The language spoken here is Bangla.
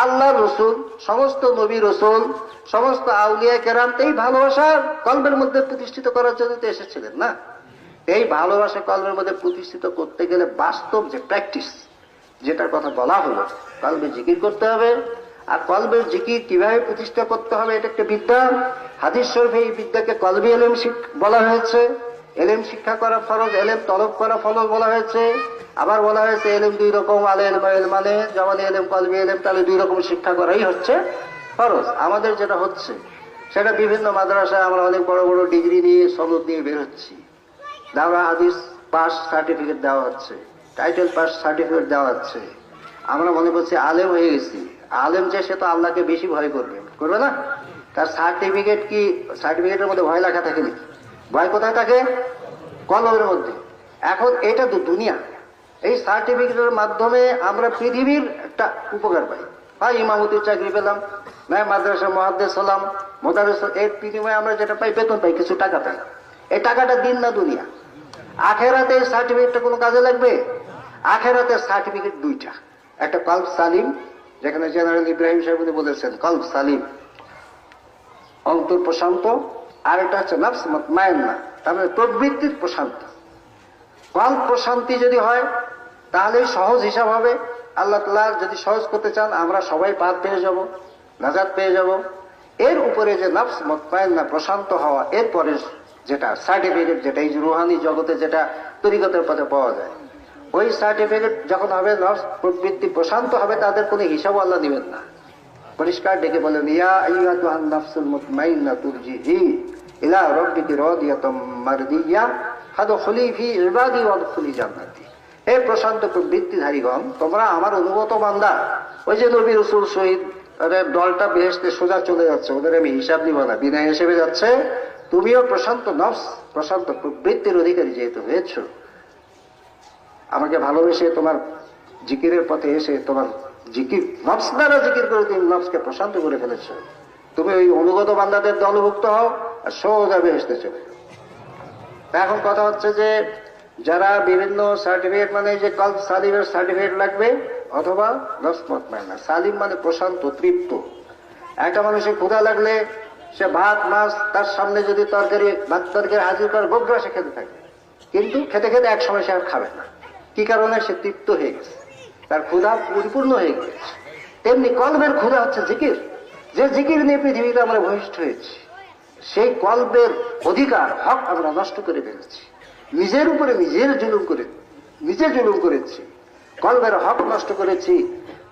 আল্লাহ রসুল, সমস্ত নবী রসুল, সমস্ত আউলিয়া কেরাম এই ভালোবাসা কলবের মধ্যে প্রতিষ্ঠিত করার জন্য তো এসেছিলেন না। এই ভালোবাসা কলবের মধ্যে প্রতিষ্ঠিত করতে গেলে বাস্তব যে প্র্যাকটিস, যেটার কথা বলা হলো, কলবে জিকির করতে হবে। আর কলবের জিকির কিভাবে প্রতিষ্ঠা করতে হবে, এটা একটা বিদ্যা। হাদিস শরীফে এই বিদ্যাকে কলবি এলেম বলা হয়েছে। এলেম শিক্ষা করা ফরজ, এলেম তলব করা ফরজ বলা হয়েছে। আবার বলা হয়েছে এলেম দুই রকম, আলে এলম মানে যেমন এলেম কলবি এলেম, তাহলে দুই রকম শিক্ষা করাই হচ্ছে ফরজ। আমাদের যেটা হচ্ছে সেটা বিভিন্ন মাদ্রাসায় আমরা অনেক বড় বড় ডিগ্রি নিয়ে সনদ নিয়ে বের হচ্ছি, দাওরা হাদিস পাস সার্টিফিকেট দেওয়া হচ্ছে, টাইটেল পাস সার্টিফিকেট দেওয়া হচ্ছে। আমরা মনে করছি আলেম হয়ে গেছি। আলেম যে সে তো আল্লাহকে বেশি ভয় করবে, করবে না? তার সার্টিফিকেট কি, সার্টিফিকেটের মধ্যে ভয় লেখা থাকে নাকি? ভয় কোথায় থাকে? কলমের মধ্যে। এখন এটা তো দুনিয়া। এই সার্টিফিকেটের মাধ্যমে আমরা পৃথিবীর একটা উপকার পাই। হয় ইমামতির চাকরি পেলাম, নয় মাদ্রাসা মুহাদ্দিস হলাম, মোদারেস, এর বিনিময়ে আমরা যেটা পাই বেতন পাই, কিছু টাকা পাই। এই টাকাটা দিন না দুনিয়া। আখেরাতে সার্টিফিকেটটা কোনো কাজে লাগবে? আখেরাতের সার্টিফিকেট দুইটা, একটা কলব সালিম, যেখানে জেনারেল ইব্রাহিম সাহেব বলেছেন কলব সালিম, অন্তর প্রশান্ত, আর এটা হচ্ছে নফস মুতমাইন্না, তার মানে প্রবৃত্তির প্রশান্ত। কলব প্রশান্তি যদি হয় তাহলে সহজ হিসাব হবে। আল্লাহ তাআলা যদি সহজ করতে চান আমরা সবাই পার পেয়ে যাব, নাজাত পেয়ে যাব। এর উপরে যে নফস মুতমাইন্না প্রশান্ত হওয়া, এরপরে যেটা সার্টিফিকেট, যেটা এই রুহানি জগতে যেটা তরিকতের পথে পাওয়া যায়, ওই সার্টিফিকেট যখন হবে নফস প্রবৃত্তি প্রশান্ত হবে, তাদের কোনো হিসাব আল্লাহ নেবেন না। পরিষ্কার ডেকে বলেন, ইয়া আইয়ুহান নাফসুল মুতমাইন্না তুরজিহি ইলা রাব্বিকি রাদিয়াতাম মারদিয়া ফাদখুলি ফি ইবাদি ওয়াদখুলি জান্নাতি। হে প্রশান্ত প্রবৃত্তিধারীগণ, তোমরা আমার অনুগত বান্দা। ওই যে নবী রাসূল শহীদ দলটা বেহেশতে সোজা চলে যাচ্ছে, ওদের আমি হিসাব নিব না, বিনা হিসেবে যাচ্ছে। তুমিও প্রশান্ত নফস, প্রশান্ত প্রবৃত্তির অধিকারী যেহেতু হয়েছ, আমাকে ভালোবেসে তোমার জিকিরের পথে এসে তোমার জিকির নফস দ্বারা জিকির করে তুমি নফসকে প্রশান্ত করে ফেলেছ, তুমি ওই অনুগত বান্দাদের দলভুক্ত হও আর সোজা বেহেশতে চলে যাও। এখন কথা হচ্ছে যে যারা বিভিন্ন সার্টিফিকেট, মানে যে কলব সালিমের সার্টিফিকেট লাগবে, অথবা নফস মুতমাইন্না। সালিম মানে প্রশান্ত, তৃপ্ত। একটা মানুষের ক্ষুধা লাগলে সে ভাত মাছ তার সামনে যদি তরকারি, ভাত তরকারি হাজির করে গোগ্রা সে খেতে থাকে, কিন্তু খেতে খেতে এক সময় সে আর খাবে না। কি কারণে? সে তৃপ্ত হয়ে গেছে, তার ক্ষুধা পরিপূর্ণ হয়ে গেছে। তেমনি কলবের ক্ষুধা হচ্ছে জিকির। যে জিকির নিয়ে পৃথিবীতে আমরা ভূমিষ্ঠ হয়েছি, সেই কলবের অধিকার, হক আমরা নষ্ট করে ফেলেছি। নিজের উপরে নিজে জুলুম করেছি, কলবের হক নষ্ট করেছি।